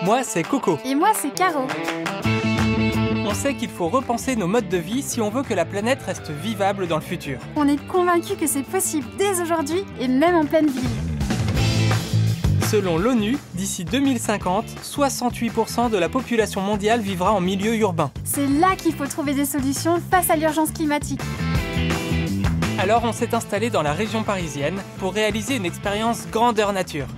Moi, c'est Coco. Et moi, c'est Caro. On sait qu'il faut repenser nos modes de vie si on veut que la planète reste vivable dans le futur. On est convaincus que c'est possible dès aujourd'hui et même en pleine ville. Selon l'ONU, d'ici 2050, 68% de la population mondiale vivra en milieu urbain. C'est là qu'il faut trouver des solutions face à l'urgence climatique. Alors on s'est installé dans la région parisienne pour réaliser une expérience grandeur nature.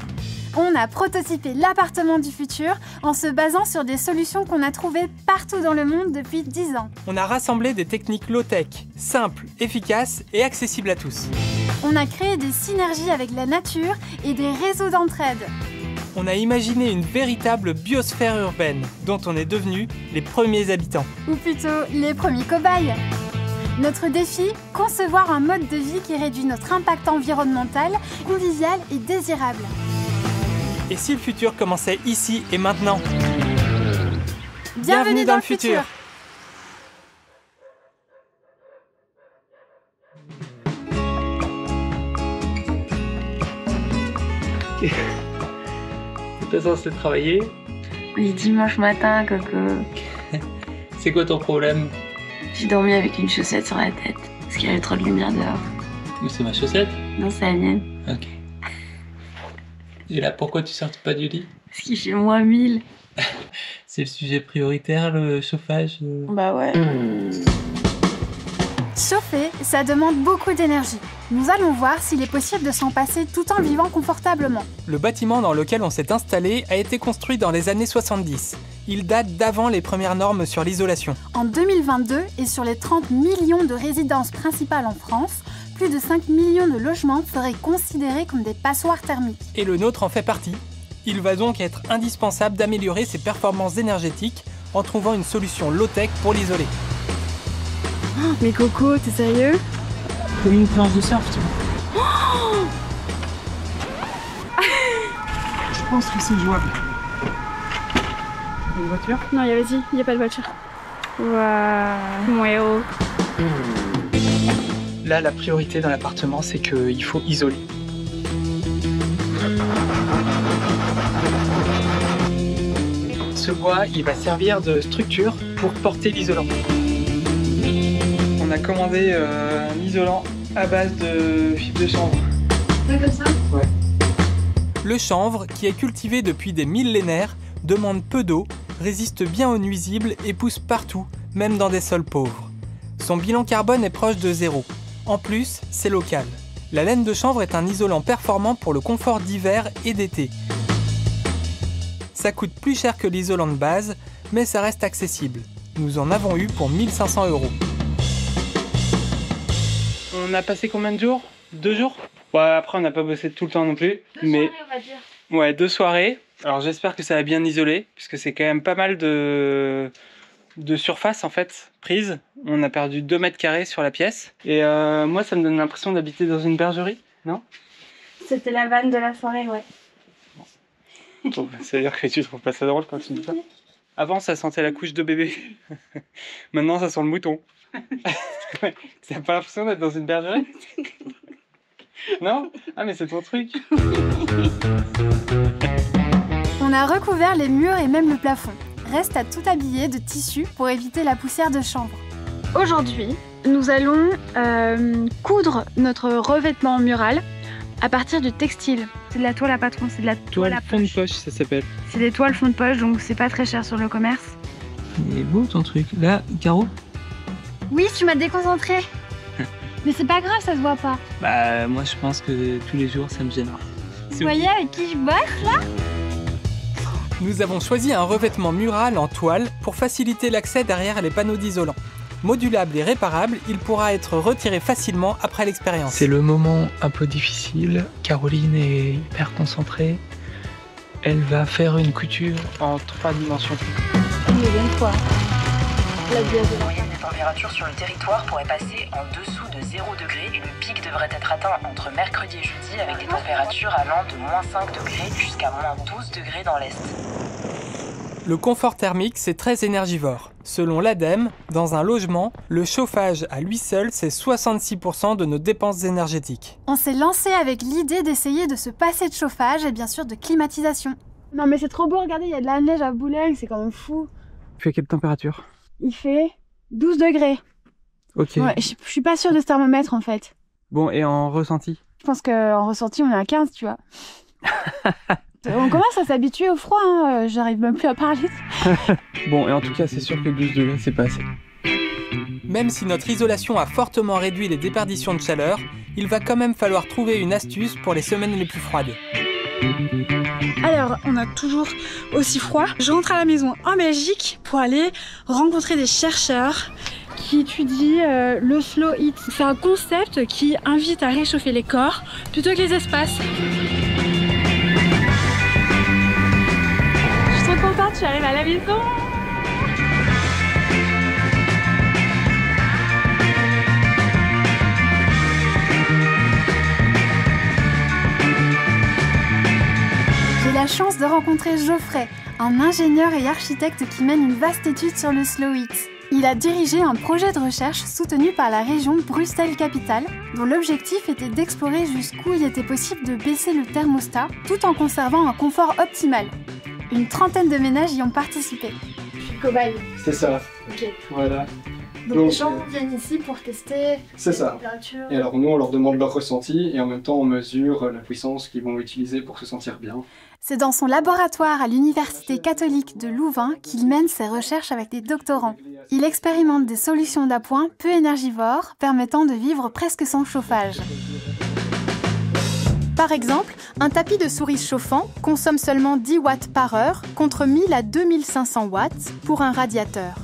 On a prototypé l'appartement du futur en se basant sur des solutions qu'on a trouvées partout dans le monde depuis 10 ans. On a rassemblé des techniques low-tech, simples, efficaces et accessibles à tous. On a créé des synergies avec la nature et des réseaux d'entraide. On a imaginé une véritable biosphère urbaine dont on est devenu les premiers habitants. Ou plutôt les premiers cobayes. Notre défi, concevoir un mode de vie qui réduit notre impact environnemental, convivial et désirable. Et si le futur commençait ici et maintenant? Bienvenue dans le futur. T'es pas censé travailler? Oui, dimanche matin, Coco. C'est quoi ton problème? J'ai dormi avec une chaussette sur la tête, parce qu'il y avait trop de lumière dehors. Mais c'est ma chaussette? Non, c'est la mienne. Ok. Et là, pourquoi tu sortis pas du lit? Parce qu'il fait moins 1000. C'est le sujet prioritaire, le chauffage? Bah ouais. Chauffer, ça demande beaucoup d'énergie. Nous allons voir s'il est possible de s'en passer tout en vivant confortablement. Le bâtiment dans lequel on s'est installé a été construit dans les années 70. Il date d'avant les premières normes sur l'isolation. En 2022, et sur les 30 millions de résidences principales en France, plus de 5 millions de logements seraient considérés comme des passoires thermiques. Et le nôtre en fait partie. Il va donc être indispensable d'améliorer ses performances énergétiques en trouvant une solution low-tech pour l'isoler. Oh, mais Coco, t'es sérieux? Comme une planche de surf, tu vois. Oh Je pense que c'est jouable. Une voiture? Non, vas-y, y a pas de voiture. Waouh. Ouais, oh. Là, la priorité dans l'appartement, c'est qu'il faut isoler. Ce bois, il va servir de structure pour porter l'isolant. On a commandé un isolant à base de fibre de chanvre. Ouais, comme ça? Ouais. Le chanvre, qui est cultivé depuis des millénaires, demande peu d'eau, résiste bien aux nuisibles et pousse partout, même dans des sols pauvres. Son bilan carbone est proche de 0. En plus, c'est local. La laine de chanvre est un isolant performant pour le confort d'hiver et d'été. Ça coûte plus cher que l'isolant de base, mais ça reste accessible. Nous en avons eu pour 1 500 €. On a passé combien de jours? 2 jours? Ouais, après on n'a pas bossé tout le temps non plus. Mais on va dire. ouais, 2 soirées. Alors j'espère que ça va bien isoler, puisque c'est quand même pas mal de surface en fait prise. On a perdu 2 mètres carrés sur la pièce. Et moi ça me donne l'impression d'habiter dans une bergerie, non? C'était la vanne de la soirée, ouais. Bon, ça veut dire que tu trouves pas ça drôle quand tu dis ça? Avant ça sentait la couche de bébé. Maintenant ça sent le mouton. T'as pas l'impression d'être dans une bergerie? Non? Ah mais c'est ton truc. On a recouvert les murs et même le plafond. Reste à tout habiller de tissu pour éviter la poussière de chanvre. Aujourd'hui, nous allons coudre notre revêtement mural à partir de textile. C'est de la toile à patron, c'est de la toile à fond de poche. poche ça s'appelle. C'est des toiles fond de poche, donc c'est pas très cher sur le commerce. Il est beau ton truc. Là, Caro? Oui, tu m'as déconcentré. Mais c'est pas grave, ça se voit pas. Bah moi je pense que tous les jours ça me gênera. Vous voyez avec qui je bosse là? Nous avons choisi un revêtement mural en toile pour faciliter l'accès derrière les panneaux d'isolant. Modulable et réparable, il pourra être retiré facilement après l'expérience. C'est le moment un peu difficile. Caroline est hyper concentrée. Elle va faire une couture en 3 dimensions. Mais bien quoi. La La moyenne des températures sur le territoire pourrait passer en dessous de 0 degré et le pic devrait être atteint entre mercredi et jeudi avec des températures allant de -5 degrés jusqu'à -12 degrés dans l'est. Le confort thermique, c'est très énergivore. Selon l'ADEME, dans un logement, le chauffage à lui seul, c'est 66% de nos dépenses énergétiques. On s'est lancé avec l'idée d'essayer de se passer de chauffage et bien sûr de climatisation. Non mais c'est trop beau, regardez, il y a de la neige à Boulogne, c'est quand même fou. Il fait quelle température? Il fait 12 degrés. Ok. Ouais, je suis pas sûre de ce thermomètre en fait. Bon, et en ressenti? Je pense qu'en ressenti, on est à 15, tu vois. On commence à s'habituer au froid, hein. J'arrive même plus à parler. Bon, et en tout cas, c'est sûr que 12 degrés, c'est pas assez. Même si notre isolation a fortement réduit les déperditions de chaleur, il va quand même falloir trouver une astuce pour les semaines les plus froides. Alors, on a toujours aussi froid. Je rentre à la maison en Belgique pour aller rencontrer des chercheurs qui étudient le slow heat. C'est un concept qui invite à réchauffer les corps plutôt que les espaces. Je suis trop contente, je suis arrivée à la maison. J'ai la chance de rencontrer Geoffrey, un ingénieur et architecte qui mène une vaste étude sur le slow heat. Il a dirigé un projet de recherche soutenu par la région Bruxelles-Capitale, dont l'objectif était d'explorer jusqu'où il était possible de baisser le thermostat tout en conservant un confort optimal. Une trentaine de ménages y ont participé. Je suis cobaye. C'est ça. Ok. Voilà. Donc les gens viennent ici pour tester C'est ça. température. Et alors nous, on leur demande leur ressenti et en même temps, on mesure la puissance qu'ils vont utiliser pour se sentir bien. C'est dans son laboratoire à l'Université catholique de Louvain qu'il mène ses recherches avec des doctorants. Il expérimente des solutions d'appoint peu énergivores permettant de vivre presque sans chauffage. Par exemple, un tapis de souris chauffant consomme seulement 10 watts par heure contre 1000 à 2500 watts pour un radiateur.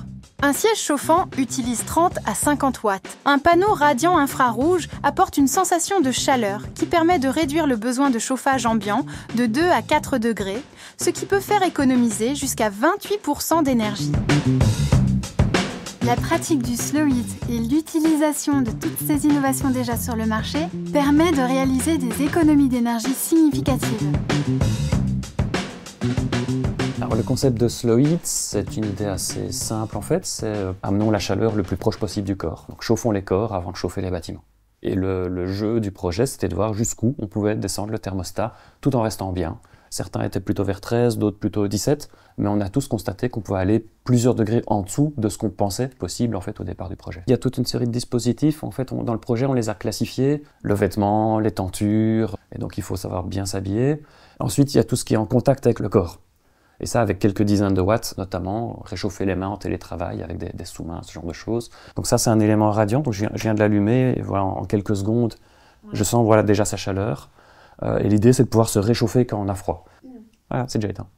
Un siège chauffant utilise 30 à 50 watts. Un panneau radiant infrarouge apporte une sensation de chaleur qui permet de réduire le besoin de chauffage ambiant de 2 à 4 degrés, ce qui peut faire économiser jusqu'à 28% d'énergie. La pratique du slow heat et l'utilisation de toutes ces innovations déjà sur le marché permet de réaliser des économies d'énergie significatives. Alors, le concept de slow heat, c'est une idée assez simple en fait, c'est amenons la chaleur le plus proche possible du corps. Donc chauffons les corps avant de chauffer les bâtiments. Et le jeu du projet, c'était de voir jusqu'où on pouvait descendre le thermostat tout en restant bien. Certains étaient plutôt vers 13, d'autres plutôt 17, mais on a tous constaté qu'on pouvait aller plusieurs degrés en dessous de ce qu'on pensait possible en fait au départ du projet. Il y a toute une série de dispositifs, en fait, dans le projet, on les a classifiés, le vêtement, les tentures, et donc il faut savoir bien s'habiller. Ensuite, il y a tout ce qui est en contact avec le corps. Et ça, avec quelques dizaines de watts, notamment, réchauffer les mains en télétravail avec des sous-mains, ce genre de choses. Donc ça, c'est un élément radiant, donc je viens de l'allumer, et voilà, en quelques secondes, je sens voilà, déjà sa chaleur. Et l'idée, c'est de pouvoir se réchauffer quand on a froid. Voilà, c'est déjà éteint.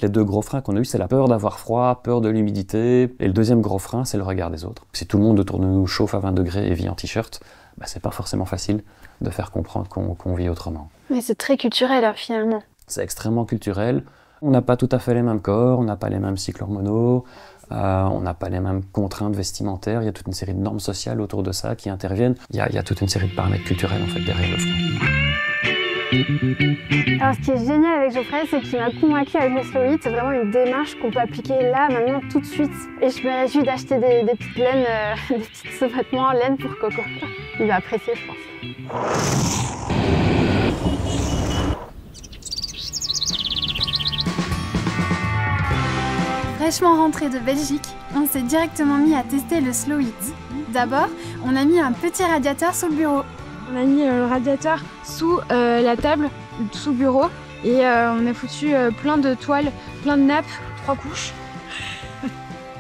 Les deux gros freins qu'on a eu, c'est la peur d'avoir froid, peur de l'humidité. Et le deuxième gros frein, c'est le regard des autres. Si tout le monde autour de nous chauffe à 20 degrés et vit en t-shirt, bah, c'est pas forcément facile de faire comprendre qu'on vit autrement. Mais c'est très culturel, hein, finalement. C'est extrêmement culturel. On n'a pas tout à fait les mêmes corps, on n'a pas les mêmes cycles hormonaux, on n'a pas les mêmes contraintes vestimentaires. Il y a toute une série de normes sociales autour de ça qui interviennent. Il y a toute une série de paramètres culturels en fait derrière le frein. Alors, ce qui est génial avec Geoffrey, c'est qu'il m'a convaincu avec le slow heat. C'est vraiment une démarche qu'on peut appliquer là, maintenant, tout de suite. Et je me réjouis d'acheter des petites laines, des petits sous-vêtements en laine pour Coco. Il va apprécier, je pense. Fraîchement rentré de Belgique, on s'est directement mis à tester le slow heat. D'abord, on a mis un petit radiateur sous le bureau. On a mis le radiateur sous la table, sous le bureau, et on a foutu plein de toiles, plein de nappes, 3 couches.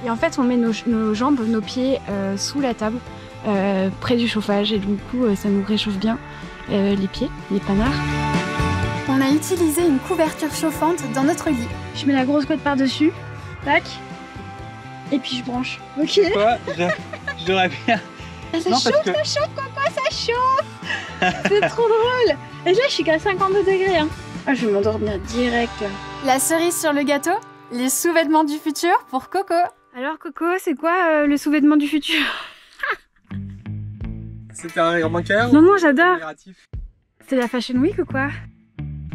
Et en fait, on met nos jambes, nos pieds sous la table, près du chauffage, et du coup, ça nous réchauffe bien les pieds, les panards. On a utilisé une couverture chauffante dans notre lit. Je mets la grosse couette par-dessus, tac, et puis je branche. Ok. Quoi? J'aurais bien... Ça chauffe, Coco, ça chauffe. C'est trop drôle. Et là, je suis qu'à 52 degrés. Hein. Ah, je vais m'endormir direct. La cerise sur le gâteau, les sous-vêtements du futur pour Coco. Alors, Coco, c'est quoi le sous-vêtement du futur? C'était un rire bancaire? Non, non, j'adore. C'est la Fashion Week ou quoi?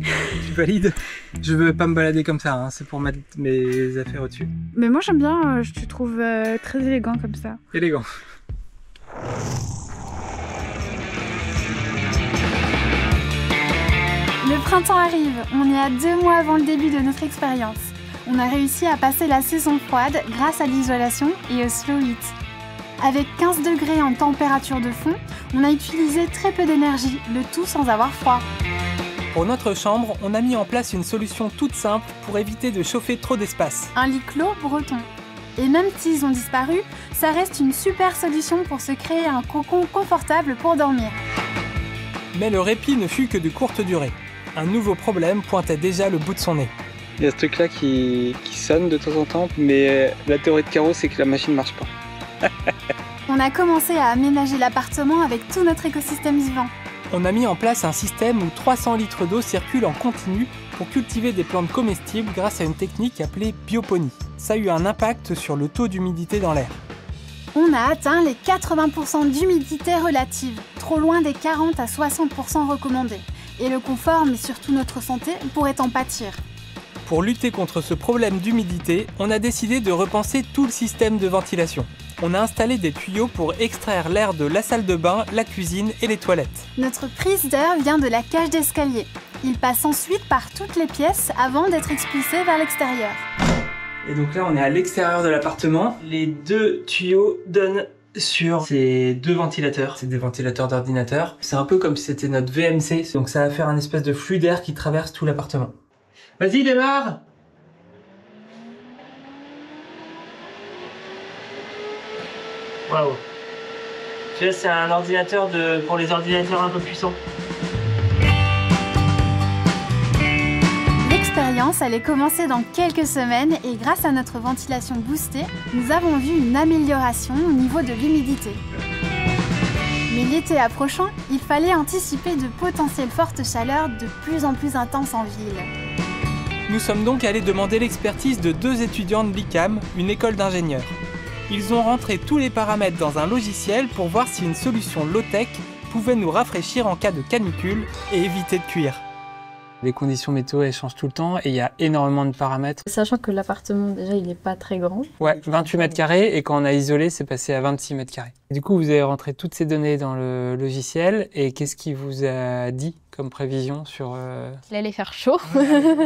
Tu valides? Je veux pas me balader comme ça, hein. C'est pour mettre mes affaires au-dessus. Mais moi, j'aime bien, je te trouve très élégant comme ça. Élégant. Le printemps arrive, on est à 2 mois avant le début de notre expérience. On a réussi à passer la saison froide grâce à l'isolation et au slow heat. Avec 15 degrés en température de fond, on a utilisé très peu d'énergie, le tout sans avoir froid. Pour notre chambre, on a mis en place une solution toute simple pour éviter de chauffer trop d'espace. Un lit clos breton. Et même s'ils ont disparu, ça reste une super solution pour se créer un cocon confortable pour dormir. Mais le répit ne fut que de courte durée. Un nouveau problème pointait déjà le bout de son nez. Il y a ce truc là qui sonne de temps en temps, mais la théorie de Caro, c'est que la machine marche pas. On a commencé à aménager l'appartement avec tout notre écosystème vivant. On a mis en place un système où 300 litres d'eau circulent en continu pour cultiver des plantes comestibles grâce à une technique appelée bioponie. Ça a eu un impact sur le taux d'humidité dans l'air. On a atteint les 80% d'humidité relative, trop loin des 40 à 60% recommandés. Et le confort, mais surtout notre santé, pourrait en pâtir. Pour lutter contre ce problème d'humidité, on a décidé de repenser tout le système de ventilation. On a installé des tuyaux pour extraire l'air de la salle de bain, la cuisine et les toilettes. Notre prise d'air vient de la cage d'escalier. Il passe ensuite par toutes les pièces avant d'être expulsé vers l'extérieur. Et donc là, on est à l'extérieur de l'appartement. Les 2 tuyaux donnent sur ces 2 ventilateurs. C'est des ventilateurs d'ordinateur. C'est un peu comme si c'était notre VMC. Donc ça va faire un espèce de flux d'air qui traverse tout l'appartement. Vas-y, démarre! Waouh! Tu vois, c'est un ordinateur pour les ordinateurs un peu puissants. L'expérience allait commencer dans quelques semaines et grâce à notre ventilation boostée, nous avons vu une amélioration au niveau de l'humidité. Mais l'été approchant, il fallait anticiper de potentielles fortes chaleurs de plus en plus intenses en ville. Nous sommes donc allés demander l'expertise de 2 étudiants de l'ICAM, une école d'ingénieurs. Ils ont rentré tous les paramètres dans un logiciel pour voir si une solution low-tech pouvait nous rafraîchir en cas de canicule et éviter de cuire. Les conditions météo, elles changent tout le temps et il y a énormément de paramètres. Sachant que l'appartement, déjà, il n'est pas très grand. Ouais, 28 mètres carrés et quand on a isolé, c'est passé à 26 mètres carrés. Du coup, vous avez rentré toutes ces données dans le logiciel et qu'est-ce qu'il vous a dit comme prévision sur... Il allait faire chaud.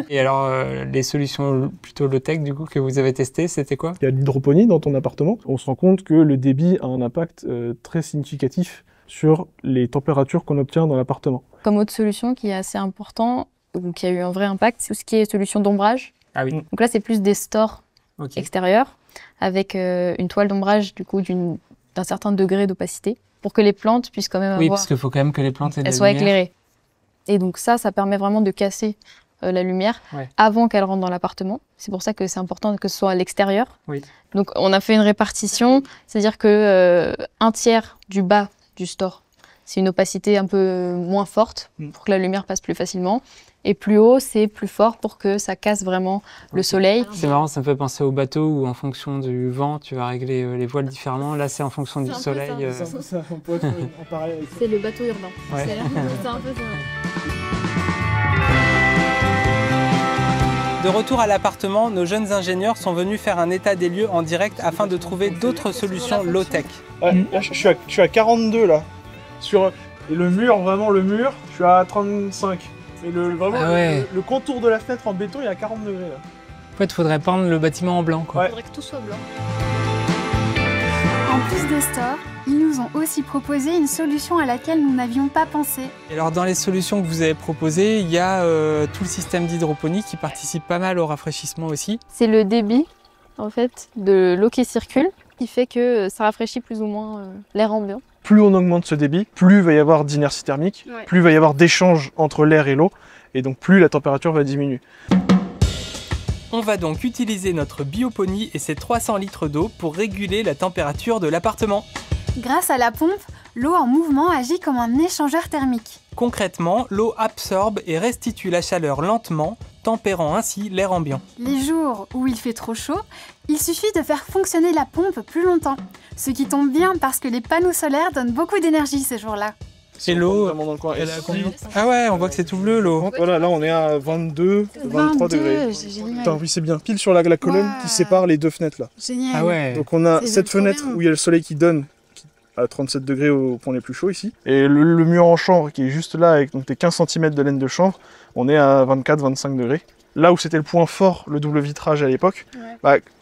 Et alors, les solutions plutôt low-tech, du coup, que vous avez testées, c'était quoi? Il y a l'hydroponie dans ton appartement. On se rend compte que le débit a un impact très significatif sur les températures qu'on obtient dans l'appartement. Comme autre solution qui est assez important, ou qui a eu un vrai impact, c'est tout ce qui est solution d'ombrage. Ah oui. Donc là, c'est plus des stores extérieurs, avec une toile d'ombrage du coup d'un certain degré d'opacité, pour que les plantes puissent quand même Oui, parce qu'il faut quand même que les plantes elles soient éclairées. Et donc ça permet vraiment de casser la lumière avant qu'elle rentre dans l'appartement. C'est pour ça que c'est important que ce soit à l'extérieur. Oui. Donc on a fait une répartition, c'est-à-dire que 1/3 du bas du store, c'est une opacité un peu moins forte pour que la lumière passe plus facilement. Et plus haut, c'est plus fort pour que ça casse vraiment le soleil. C'est marrant, ça me fait penser au bateau où en fonction du vent, tu vas régler les voiles différemment. Là, c'est en fonction du soleil. On peut être en parallèle avec ça. C'est le bateau urbain. Ouais. C'est un peu ça. De retour à l'appartement, nos jeunes ingénieurs sont venus faire un état des lieux en direct afin de trouver d'autres solutions low-tech. Ouais, là, je suis à 42 là. Et le mur, vraiment le mur, je suis à 35. Et le contour de la fenêtre en béton, il est à 40 degrés là. En fait, il faudrait peindre le bâtiment en blanc, quoi. Il faudrait que tout soit blanc. En plus des stores, ils nous ont aussi proposé une solution à laquelle nous n'avions pas pensé. Et alors, dans les solutions que vous avez proposées, il y a tout le système d'hydroponie qui participe pas mal au rafraîchissement aussi. C'est le débit, en fait, de l'eau qui circule, qui fait que ça rafraîchit plus ou moins l'air ambiant. Plus on augmente ce débit, plus il va y avoir d'inertie thermique, plus il va y avoir d'échange entre l'air et l'eau, et donc plus la température va diminuer. On va donc utiliser notre bioponie et ses 300 litres d'eau pour réguler la température de l'appartement. Grâce à la pompe, l'eau en mouvement agit comme un échangeur thermique. Concrètement, l'eau absorbe et restitue la chaleur lentement, tempérant ainsi l'air ambiant. Les jours où il fait trop chaud, il suffit de faire fonctionner la pompe plus longtemps. Ce qui tombe bien parce que les panneaux solaires donnent beaucoup d'énergie ces jours-là. Et l'eau, elle est à combien? Ah ouais, on voit que c'est tout bleu l'eau. Voilà, là on est à 22, 23 degrés. Putain, oui, c'est bien. Pile sur la colonne qui sépare les 2 fenêtres là. Génial. Ah ouais. Donc on a cette fenêtre où il y a le soleil qui donne, à 37 degrés au point les plus chauds ici. Et le mur en chanvre qui est juste là avec donc, tes 15 cm de laine de chanvre, on est à 24-25 degrés. Là où c'était le point fort, le double vitrage à l'époque,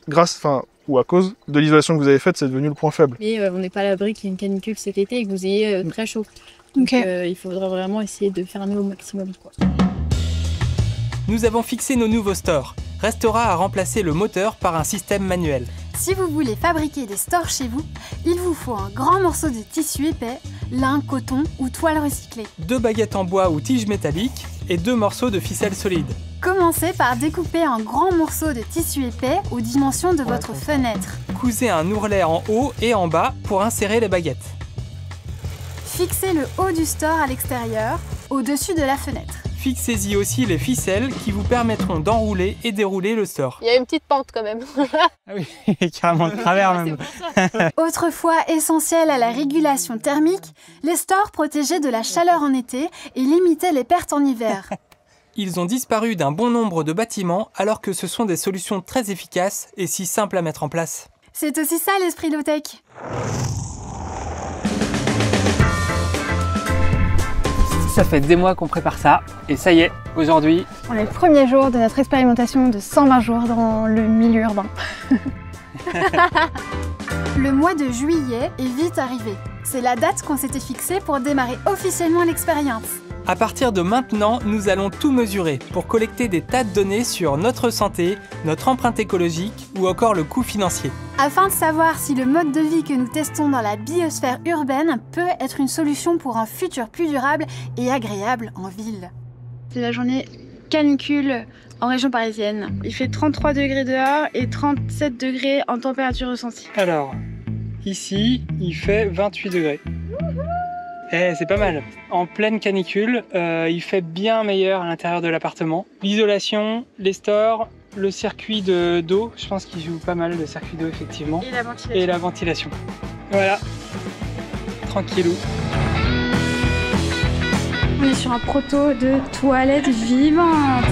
grâce, ou à cause de l'isolation que vous avez faite, c'est devenu le point faible. Mais on n'est pas à l'abri qu'il y ait une canicule cet été et que vous ayez très chaud. Donc il faudra vraiment essayer de fermer au maximum, quoi. Nous avons fixé nos nouveaux stores. Restera à remplacer le moteur par un système manuel. Si vous voulez fabriquer des stores chez vous, il vous faut un grand morceau de tissu épais, lin, coton ou toile recyclée. 2 baguettes en bois ou tiges métalliques et 2 morceaux de ficelle solide. Commencez par découper un grand morceau de tissu épais aux dimensions de votre fenêtre. Cousez un ourlet en haut et en bas pour insérer les baguettes. Fixez le haut du store à l'extérieur, au-dessus de la fenêtre. Fixez-y aussi les ficelles qui vous permettront d'enrouler et dérouler le store. Il y a une petite pente quand même. Ah oui, carrément de travers même. Autrefois essentiel à la régulation thermique, les stores protégeaient de la chaleur en été et limitaient les pertes en hiver. Ils ont disparu d'un bon nombre de bâtiments alors que ce sont des solutions très efficaces et si simples à mettre en place. C'est aussi ça l'esprit low-tech. Ça fait des mois qu'on prépare ça, et ça y est, aujourd'hui... On est le premier jour de notre expérimentation de 120 jours dans le milieu urbain. Le mois de juillet est vite arrivé. C'est la date qu'on s'était fixée pour démarrer officiellement l'expérience. À partir de maintenant, nous allons tout mesurer pour collecter des tas de données sur notre santé, notre empreinte écologique ou encore le coût financier. Afin de savoir si le mode de vie que nous testons dans la biosphère urbaine peut être une solution pour un futur plus durable et agréable en ville. C'est la journée canicule en région parisienne. Il fait 33 degrés dehors et 37 degrés en température ressentie. Alors, ici, il fait 28 degrés. C'est pas mal. En pleine canicule, il fait bien meilleur à l'intérieur de l'appartement. L'isolation, les stores, le circuit d'eau, je pense qu'il joue pas mal le circuit d'eau effectivement. Et la ventilation. Et la ventilation. Voilà. Tranquillou. On est sur un proto de toilette vivante.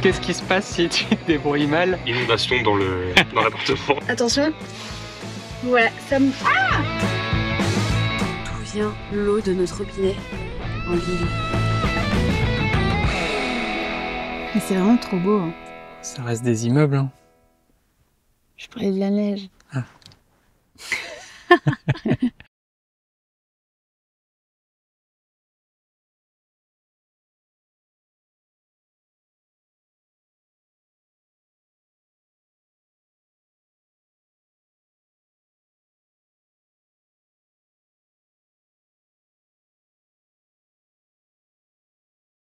Qu'est-ce qui se passe si tu te débrouilles mal? Inondation dans l'appartement. Attention. Voilà, ça me... Ah! L'eau de notre robinet en ville. Mais c'est vraiment trop beau. Hein. Ça reste des immeubles. Hein. Je parlais de la neige. Ah.